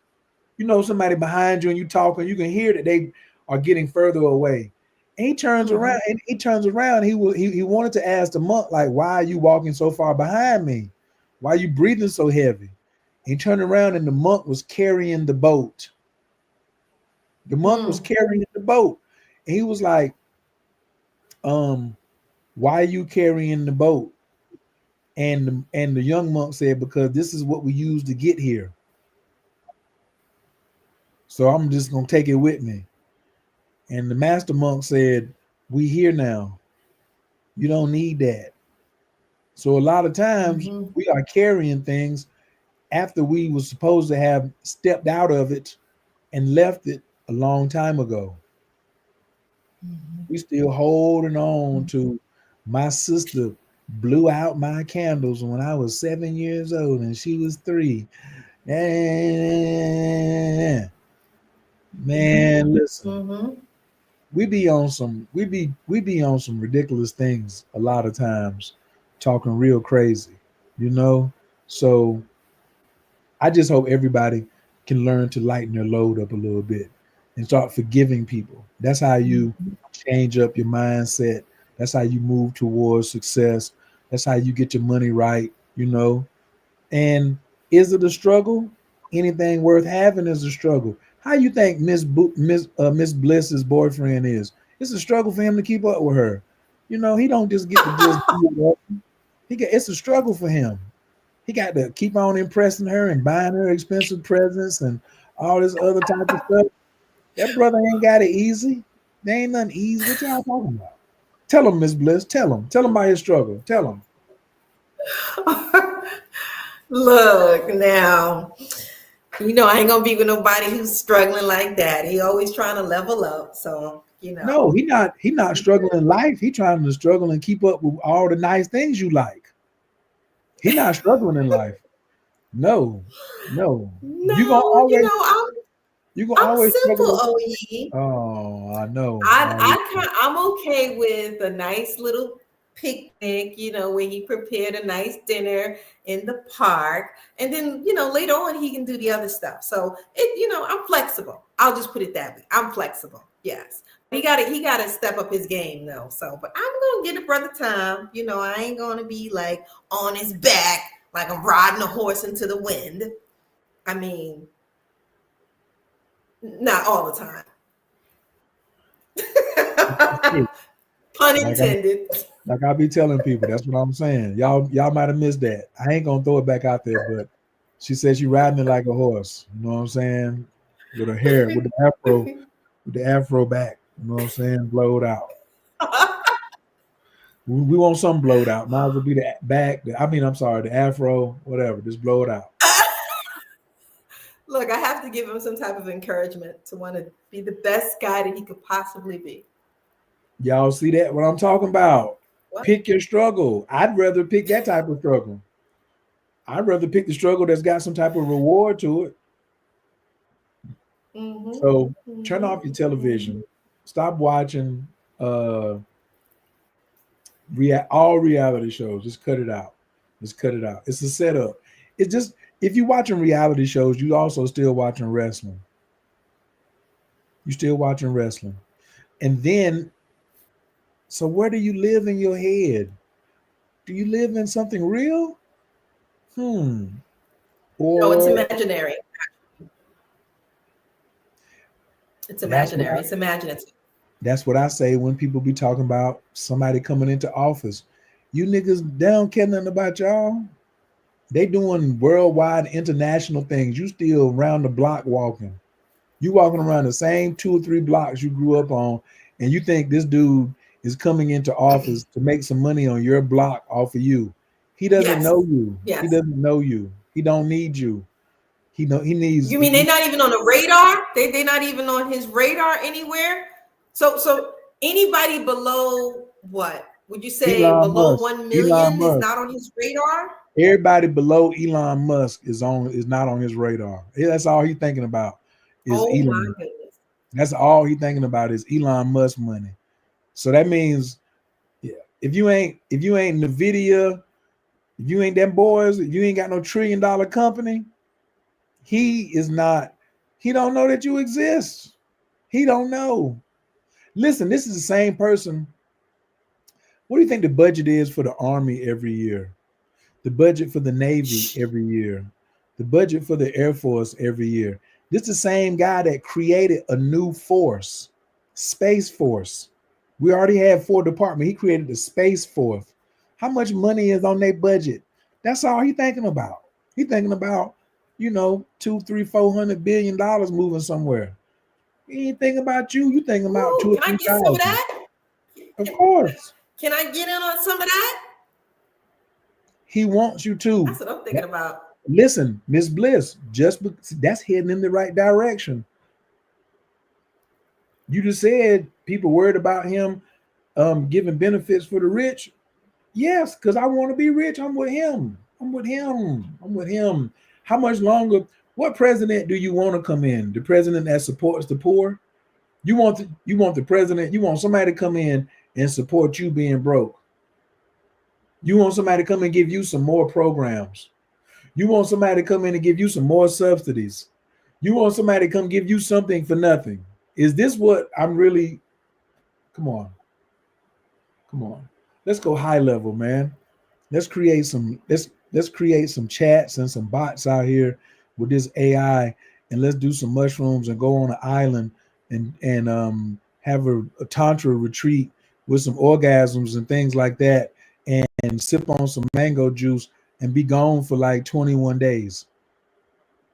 Speaker 2: Somebody behind you and you talking, you can hear that they are getting further away. And he turns around, and he wanted to ask the monk, like, why are you walking so far behind me? Why are you breathing so heavy? And he turned around, and the monk was carrying the boat. The monk was carrying the boat. And he was like, why are you carrying the boat? And the young monk said, because this is what we use to get here. So I'm just gonna take it with me. And the master monk said, we here now. You don't need that. So a lot of times we are carrying things after we were supposed to have stepped out of it and left it a long time ago. We still holding on to, my sister blew out my candles when I was 7 years old and she was 3. Man, listen. We be on some ridiculous things a lot of times, talking real crazy, So I just hope everybody can learn to lighten their load up a little bit and start forgiving people. That's how you change up your mindset. That's how you move towards success. That's how you get your money right, And is it a struggle? Anything worth having is a struggle. How you think Miss Bliss's boyfriend is? It's a struggle for him to keep up with her. He don't just get to just do it. It's a struggle for him. He got to keep on impressing her and buying her expensive presents and all this other type of stuff. That brother ain't got it easy. There ain't nothing easy. What y'all talking about? Tell him, Miss Bliss. Tell him about his struggle. Tell him.
Speaker 1: Look, now, I ain't gonna be with nobody who's struggling like that. He always trying to level up. So,
Speaker 2: No, he not struggling in life. He trying to struggle and keep up with all the nice things you like. He not struggling in life. No. You gonna always,
Speaker 1: I'm simple, OE.
Speaker 2: Oh, I know.
Speaker 1: I'm okay with a nice little picnic, where he prepared a nice dinner in the park, and then later on he can do the other stuff. So I'm flexible. I'll just put it that way. I'm flexible. Yes. He gotta step up his game though. So, but I'm gonna give the brother time. I ain't gonna be like on his back like I'm riding a horse into the wind. I mean, not all the time. Pun intended.
Speaker 2: Like I be telling people, that's what I'm saying. Y'all might have missed that. I ain't gonna throw it back out there, but she said she riding it like a horse. You know what I'm saying? With her hair, with the afro back. You know what I'm saying? Blowed out. We want something blowed out. Might as well be the back. The afro, whatever. Just blow it out.
Speaker 1: Look, I have to give him some type of encouragement to want to be the best guy that he could possibly be.
Speaker 2: Y'all see that? What I'm talking about? What? Pick your struggle. I'd rather pick that type of struggle. I'd rather pick the struggle that's got some type of reward to it. So turn off your television. Stop watching all reality shows. Just cut it out. It's a setup. It's just, if you're watching reality shows, you also still watching wrestling. And then, so where do you live in your head? Do you live in something real?
Speaker 1: No, it's imaginary. It's imaginary. It's imaginative.
Speaker 2: That's what I say when people be talking about somebody coming into office. You niggas, they don't care nothing about y'all. They doing worldwide international things. You still round the block walking. You walking around the same 2 or 3 blocks you grew up on, and you think this dude is coming into office to make some money on your block off of you. He doesn't
Speaker 1: Yes.
Speaker 2: know you. He
Speaker 1: Yes.
Speaker 2: doesn't know you. He don't need you. He needs.
Speaker 1: You mean they're not even on the radar? They're not even on his radar anywhere? So anybody below what? Would you say
Speaker 2: Elon
Speaker 1: below
Speaker 2: Musk.
Speaker 1: 1
Speaker 2: Elon
Speaker 1: million is
Speaker 2: Musk.
Speaker 1: not on his radar?
Speaker 2: Everybody below Elon Musk is not on his radar. That's all he's thinking about is
Speaker 1: Oh my
Speaker 2: Elon.
Speaker 1: goodness.
Speaker 2: That's all he's thinking about is Elon Musk money. So that means, yeah, if you ain't Nvidia, if you ain't them boys, if you ain't got no $1 trillion company, he don't know that you exist. He don't know. Listen, this is the same person. What do you think the budget is for the Army every year? The budget for the Navy every year? The budget for the Air Force every year? This is the same guy that created a new force, Space Force. We already have 4 departments. He created the Space Force. How much money is on their budget? That's all he's thinking about. He's thinking about, $200, $300, $400 billion moving somewhere. He ain't thinking about you. You thinking about
Speaker 1: Ooh,
Speaker 2: 2 or
Speaker 1: can I
Speaker 2: 3
Speaker 1: get some of
Speaker 2: thousand.
Speaker 1: that?
Speaker 2: Of course.
Speaker 1: Can I get in on some of that?
Speaker 2: He wants you to.
Speaker 1: That's what I'm thinking about.
Speaker 2: Listen, Miss Bliss, that's heading in the right direction. You just said people worried about him giving benefits for the rich. Yes, because I want to be rich. I'm with him. How much longer? What president do you want to come in? The president that supports the poor? You want the president, you want somebody to come in and support you being broke. You want somebody to come and give you some more programs. You want somebody to come in and give you some more subsidies. You want somebody to come give you something for nothing. Is this what I'm really? Come on. Let's go high level, man. Let's create some chats and some bots out here with this AI, and let's do some mushrooms and go on an island and have a tantra retreat with some orgasms and things like that, and sip on some mango juice and be gone for like 21 days.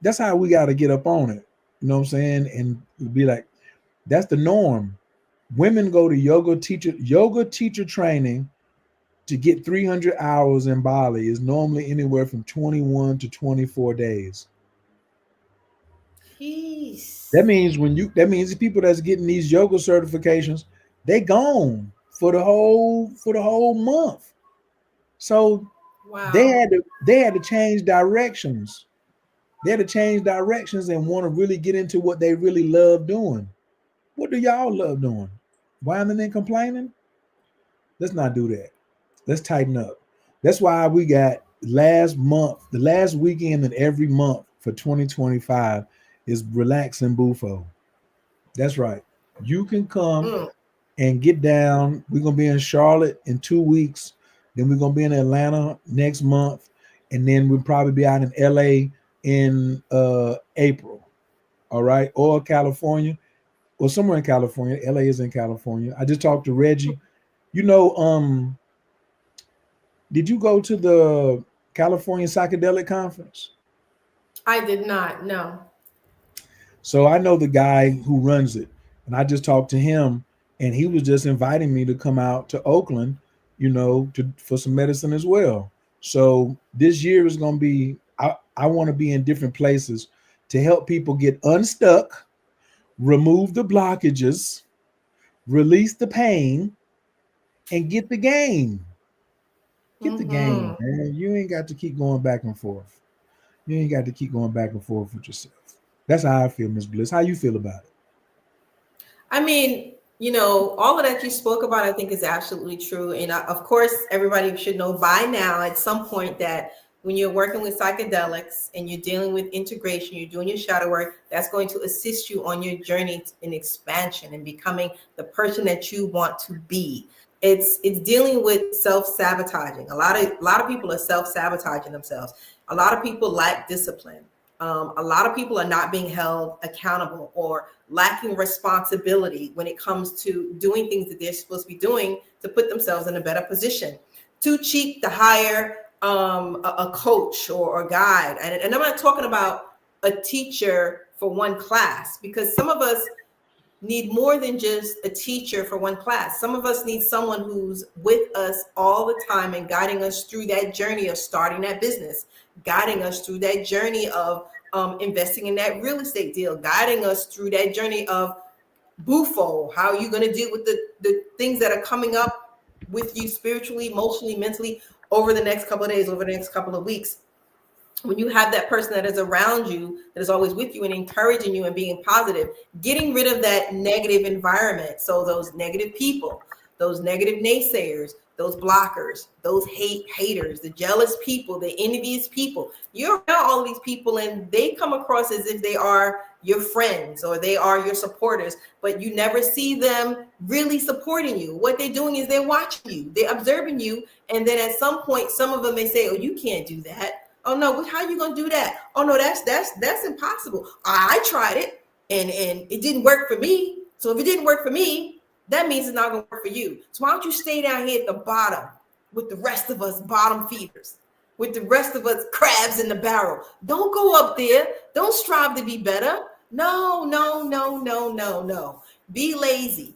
Speaker 2: That's how we got to get up on it. You know what I'm saying? And be like, that's the norm. Women go to yoga teacher training to get 300 hours in Bali is normally anywhere from 21 to 24 days.
Speaker 1: Jeez.
Speaker 2: That means the people that's getting these yoga certifications, they gone for the whole month. So
Speaker 1: wow.
Speaker 2: they had to change directions. They had to change directions and want to really get into what they really love doing. What do y'all love doing? Whining and complaining? Let's not do that. Let's tighten up. That's why we got the last weekend in every month for 2025 is Relax in Bufo. That's right. You can come and get down. We're going to be in Charlotte in 2 weeks. Then we're going to be in Atlanta next month. And then we'll probably be out in LA in April. All right. Or California. Or somewhere in California. LA is in California. I just talked to Reggie. Did you go to the California Psychedelic Conference?
Speaker 1: I did not, no.
Speaker 2: So I know the guy who runs it, and I just talked to him, and he was just inviting me to come out to Oakland, for some medicine as well. So this year is going to be, I want to be in different places to help people get unstuck, remove the blockages, release the pain, and get the game. Get the game, man. You ain't got to keep going back and forth. You ain't got to keep going back and forth with yourself. That's how I feel, Ms. Bliss. How you feel about it?
Speaker 1: I mean, all of that you spoke about, I think is absolutely true. And of course, everybody should know by now at some point that when you're working with psychedelics and you're dealing with integration, you're doing your shadow work, that's going to assist you on your journey in expansion and becoming the person that you want to be. It's dealing with self-sabotaging. A lot of people are self-sabotaging themselves. A lot of people lack discipline. A lot of people are not being held accountable or lacking responsibility when it comes to doing things that they're supposed to be doing to put themselves in a better position. Too cheap to hire a coach or a guide. And I'm not talking about a teacher for one class, because some of us need more than just a teacher for one class. Some of us need someone who's with us all the time and guiding us through that journey of starting that business, guiding us through that journey of investing in that real estate deal, guiding us through that journey of Bufo. How are you going to deal with the things that are coming up with you spiritually, emotionally, mentally over the next couple of days, over the next couple of weeks? When you have that person that is around you, that is always with you and encouraging you and being positive, getting rid of that negative environment. So those negative people, those negative naysayers, those blockers, those haters, the jealous people, the envious people. You're around all of these people and they come across as if they are your friends or they are your supporters, but you never see them really supporting you. What they're doing is they're watching you, they're observing you. And then at some point, some of them may say, oh, you can't do that. Oh no, how are you gonna do that? Oh no, that's impossible. I tried it and it didn't work for me. So if it didn't work for me, that means it's not gonna work for you. So why don't you stay down here at the bottom with the rest of us bottom feeders, with the rest of us crabs in the barrel? Don't go up there. Don't strive to be better. No. Be lazy.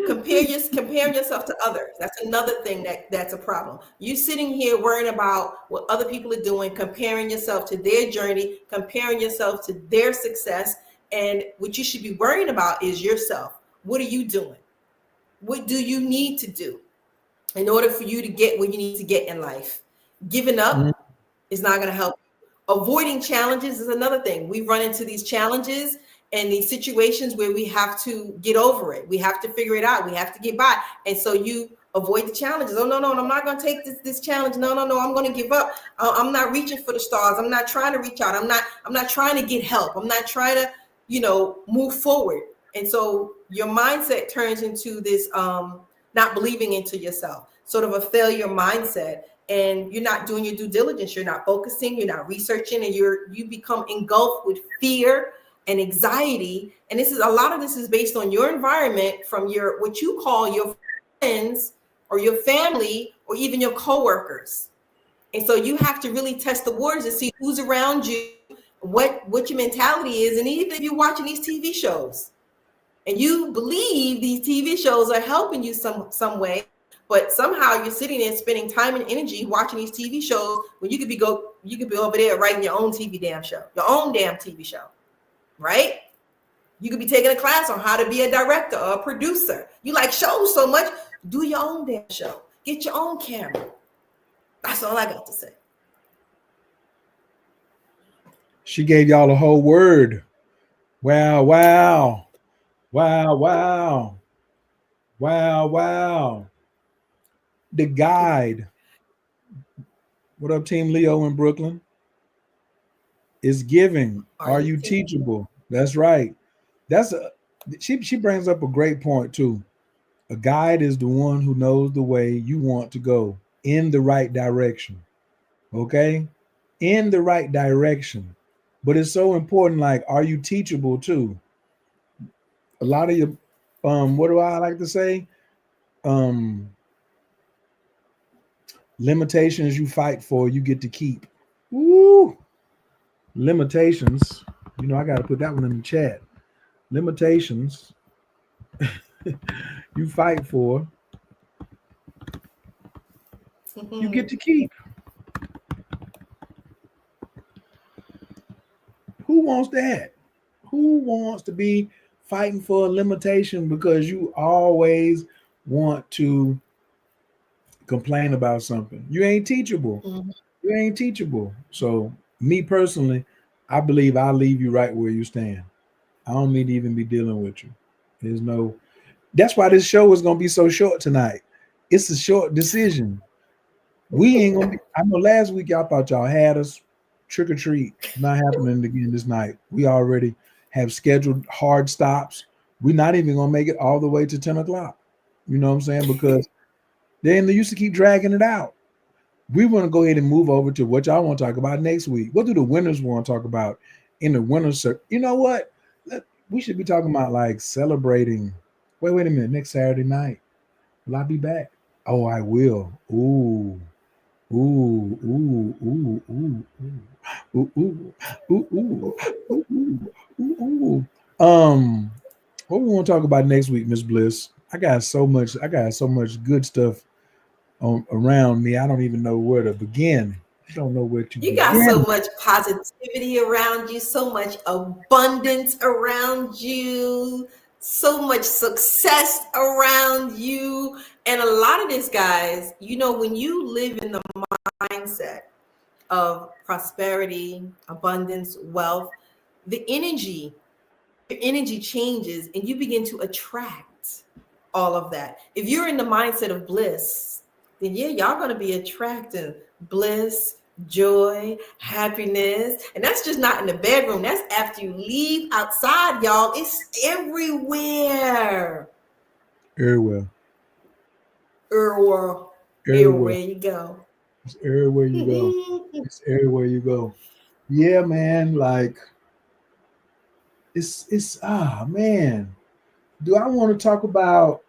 Speaker 1: Comparing yourself to others. That's another thing that's a problem. You sitting here worrying about what other people are doing, comparing yourself to their journey, comparing yourself to their success. And what you should be worrying about is yourself. What are you doing? What do you need to do in order for you to get where you need to get in life? Giving up is not going to help. Avoiding challenges is another thing. We run into these challenges and these situations where we have to get over it. We have to figure it out. We have to get by. And so you avoid the challenges. Oh, no, I'm not going to take this challenge. No, I'm going to give up. I'm not reaching for the stars. I'm not trying to reach out. I'm not trying to get help. I'm not trying to, move forward. And so your mindset turns into this not believing into yourself, sort of a failure mindset. And you're not doing your due diligence. You're not focusing. You're not researching, and you become engulfed with fear and anxiety. And a lot of this is based on your environment, from what you call your friends or your family or even your coworkers. And so you have to really test the waters to see who's around you, what your mentality is. And even if you're watching these TV shows and you believe these TV shows are helping you some way, but somehow you're sitting there spending time and energy watching these TV shows when you could be over there writing your own damn TV show, right? You could be taking a class on how to be a director or a producer. You like shows so much, do your own damn show. Get your own camera. That's all I got to say.
Speaker 2: She gave y'all a whole word. Wow. The guide. What up, Team Leo in Brooklyn? Is giving. Are you teachable? That's right. She brings up a great point too. A guide is the one who knows the way you want to go in the right direction. Okay? In the right direction. But it's so important, like, are you teachable too? A lot of your what do I like to say? Limitations you fight for, you get to keep. Woo! Limitations. I got to put that one in the chat. Limitations you fight for, you get to keep. Who wants that? Who wants to be fighting for a limitation because you always want to complain about something? You ain't teachable. Mm-hmm. You ain't teachable. So me personally, I believe I'll leave you right where you stand. I don't need to even be dealing with you. That's why this show is going to be so short tonight. It's a short decision. We ain't going to be, I know last week y'all thought y'all had us. Trick or treat, not happening again this night. We already have scheduled hard stops. We're not even going to make it all the way to 10 o'clock. You know what I'm saying? Because they used to keep dragging it out. We want to go ahead and move over to what y'all want to talk about next week. What do the winners want to talk about in the winners? You know what? We should be talking about like celebrating. Wait a minute. Next Saturday night. Will I be back? Oh, I will. Ooh. Ooh, ooh, ooh, ooh, ooh, ooh, ooh, ooh. What we want to talk about next week, Miss Bliss? I got so much good stuff around me. I don't even know where to begin. I don't know where to
Speaker 1: You got so
Speaker 2: begin.
Speaker 1: much positivity around you, so much abundance around you, so much success around you. And a lot of this, guys, when you live in the mindset of prosperity, abundance, wealth, the energy, your energy changes and you begin to attract all of that. If you're in the mindset of bliss, then yeah, y'all going to be attracting bliss, joy, happiness. And that's just not in the bedroom. That's after you leave outside, y'all. It's everywhere.
Speaker 2: Everywhere,
Speaker 1: Everywhere.
Speaker 2: everywhere,
Speaker 1: Everywhere you go.
Speaker 2: it's everywhere you go. It's everywhere you go. Yeah, man. Like it's man. Do I want to talk about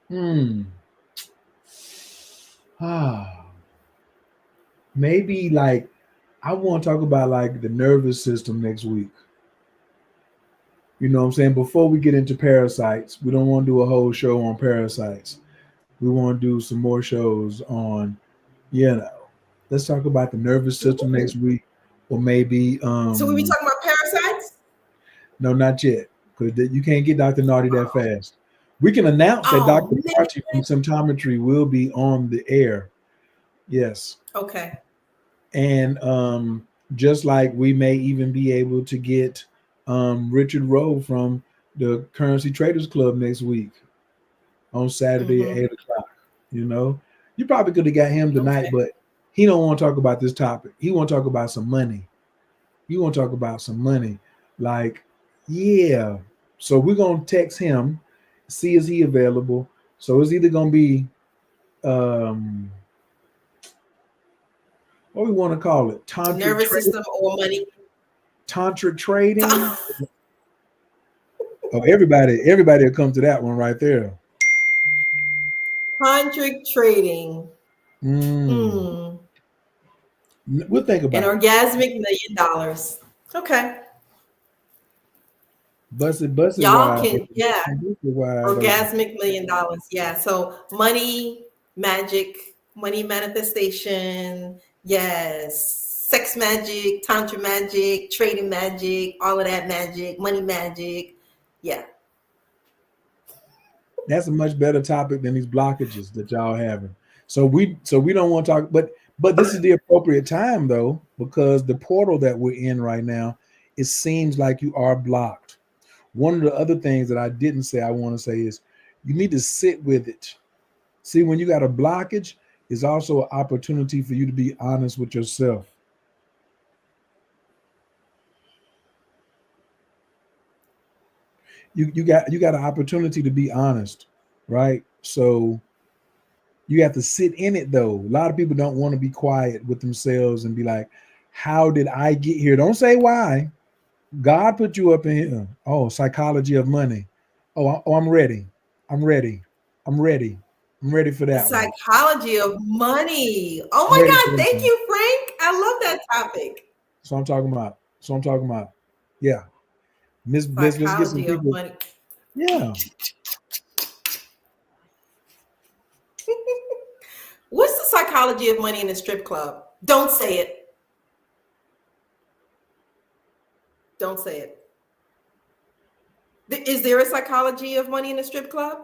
Speaker 2: maybe like I want to talk about like the nervous system next week. You know what I'm saying? Before we get into parasites, we don't want to do a whole show on parasites. We want to do some more shows on, let's talk about the nervous system next week, or maybe
Speaker 1: So we be talking about parasites?
Speaker 2: no, not yet, because you can't get Dr. Naughty that fast. We can announce that
Speaker 1: Oh,
Speaker 2: Dr. Naughty from Symptometry will be on the air. Yes.
Speaker 1: okay.
Speaker 2: And just like we may even be able to get Richard Rowe from the Currency Traders Club next week on Saturday at 8:00. You probably could have got him tonight, but he don't want to talk about this topic. He want to talk about some money. You want to talk about some money. Like, yeah. So we're going to text him, see is he available. So it's either going to be what we want to call it, tantric
Speaker 1: Nervous
Speaker 2: trading,
Speaker 1: system or money.
Speaker 2: tantric trading. Oh, everybody will come to that one right there.
Speaker 1: Tantric trading.
Speaker 2: We'll think
Speaker 1: An
Speaker 2: about it.
Speaker 1: orgasmic $1 million. Okay.
Speaker 2: Bust it
Speaker 1: Y'all
Speaker 2: wide.
Speaker 1: can, yeah. Orgasmic $1 million. Yeah. So money, magic, money manifestation. Yes. Sex magic, tantra magic, trading magic, all of that magic, money magic. Yeah.
Speaker 2: That's a much better topic than these blockages that y'all having. So we don't want to talk, but this is the appropriate time though, because the portal that we're in right now, it seems like you are blocked. One of the other things that I didn't say I want to say is you need to sit with it. See, when you got a blockage, it's also an opportunity for you to be honest with yourself. You got an opportunity to be honest, right? So you have to sit in it though. A lot of people don't want to be quiet with themselves and be like, how did I get here? Don't say why. God put you up in here. Oh, psychology of money. I'm ready. I'm ready. I'm ready. I'm ready for that.
Speaker 1: Psychology of money. Oh my God. Thank you, Frank. I love that topic.
Speaker 2: So I'm talking about. Yeah. Miss Bliss, let's get some people. Money. Yeah.
Speaker 1: What's the psychology of money in a strip club? Don't say it. Don't say it. Is there a psychology of money in a strip club?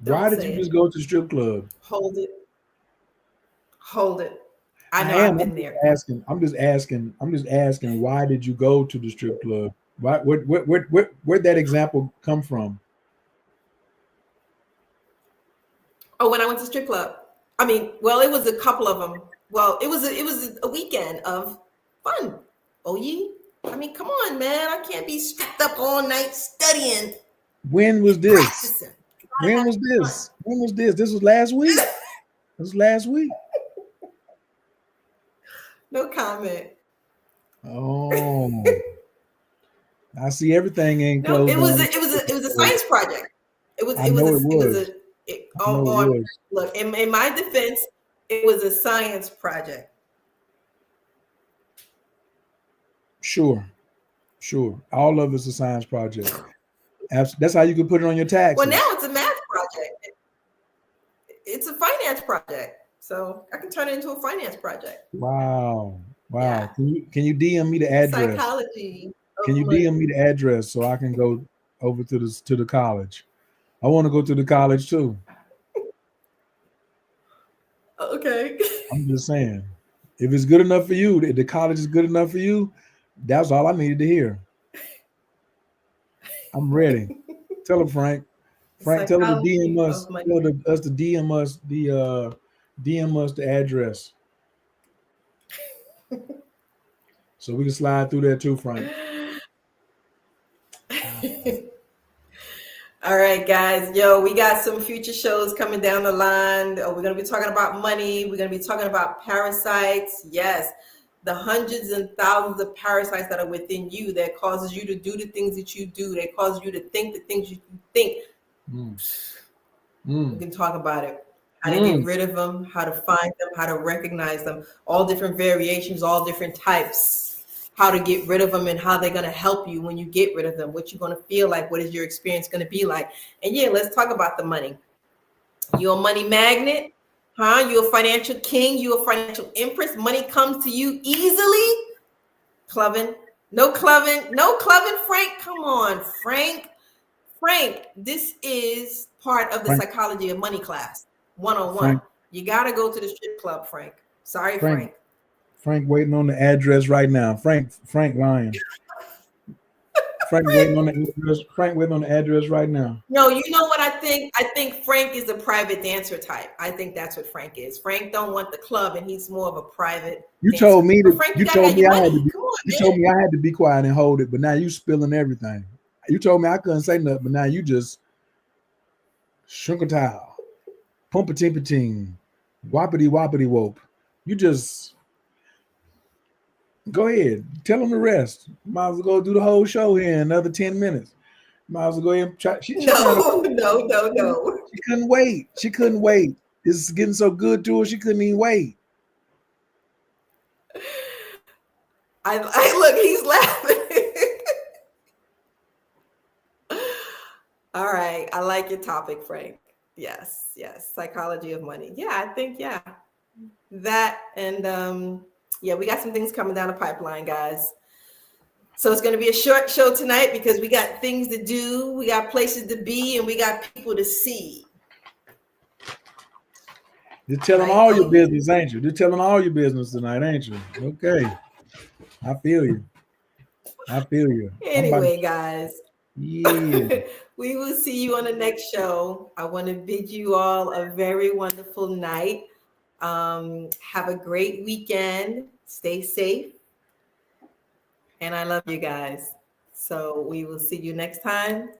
Speaker 2: Why did you just go to the strip club?
Speaker 1: Hold it. I know I've been there.
Speaker 2: I'm just asking. Why did you go to the strip club? Where'd that example come from?
Speaker 1: Oh, when I went to strip club. I mean, well, it was a couple of them. Well, it was a weekend of fun. Oh, yeah. I mean, come on, man. I can't be strapped up all night studying.
Speaker 2: When was this? Practicing. When was this? When was this? This was last week. This was last week.
Speaker 1: No comment.
Speaker 2: Oh, I see everything ain't
Speaker 1: closed.
Speaker 2: It
Speaker 1: was a science project. Look, in my defense, it was a science project.
Speaker 2: Sure. All of it's a science project. That's how you can put it on your taxes.
Speaker 1: Well, now it's a math project. It's a finance project. So I can turn it into a finance project.
Speaker 2: Wow.
Speaker 1: Yeah.
Speaker 2: Can you DM me the address?
Speaker 1: Psychology.
Speaker 2: Can you DM me the address so I can go over to the college? I want to go to the college too.
Speaker 1: Okay.
Speaker 2: I'm just saying, if it's good enough for you, if the college is good enough for you, that's all I needed to hear. I'm ready. Tell him, Frank. Frank, tell her to DM us. Tell us to DM us the address, so we can slide through there too, Frank.
Speaker 1: All right, guys. Yo, we got some future shows coming down the line. We're going to be talking about money. We're going to be talking about parasites. Yes, the hundreds and thousands of parasites that are within you that causes you to do the things that you do, that cause you to think the things you think. We can talk about it. How to get rid of them, how to find them, how to recognize them, all different variations, all different types. How to get rid of them and how they're going to help you when you get rid of them, what you're going to feel like, what is your experience going to be like. And yeah, let's talk about the money. You're a money magnet, huh? You're a financial king. You're a financial empress. Money comes to you easily. Clubbing. No clubbing. No clubbing, Frank. Come on, Frank. Frank, this is part of the psychology of money class, 101. You got to go to the strip club, Frank. Sorry, Frank.
Speaker 2: Frank waiting on the address right now. Frank lying. Frank waiting on the address. Frank waiting on the address right now.
Speaker 1: No, you know what I think? I think Frank is a private dancer type. I think that's what Frank is. Frank don't want the club, and he's more of a private.
Speaker 2: You
Speaker 1: dancer.
Speaker 2: told me that.
Speaker 1: Frank,
Speaker 2: you told me I had to be. You told me I had to be quiet and hold it, but now you spilling everything. You told me I couldn't say nothing, but now you just shunk a towel, pump a ting, whoppity whoop. You just. Go ahead. Tell them the rest. Might as well go do the whole show here in another 10 minutes. Might as well go ahead and try.
Speaker 1: No.
Speaker 2: She couldn't wait. This is getting so good to her. She couldn't even wait.
Speaker 1: I look, he's laughing. All right. I like your topic, Frank. Yes. Psychology of money. Yeah, I think, that and we got some things coming down the pipeline, guys. So it's going to be a short show tonight because we got things to do, we got places to be, and we got people to see.
Speaker 2: You're telling all your business, ain't you? You're telling all your business tonight, ain't you? Okay. I feel you.
Speaker 1: Anyway, guys.
Speaker 2: Yeah.
Speaker 1: We will see you on the next show. I want to bid you all a very wonderful night. Have a great weekend. Stay safe. And I love you guys. So we will see you next time.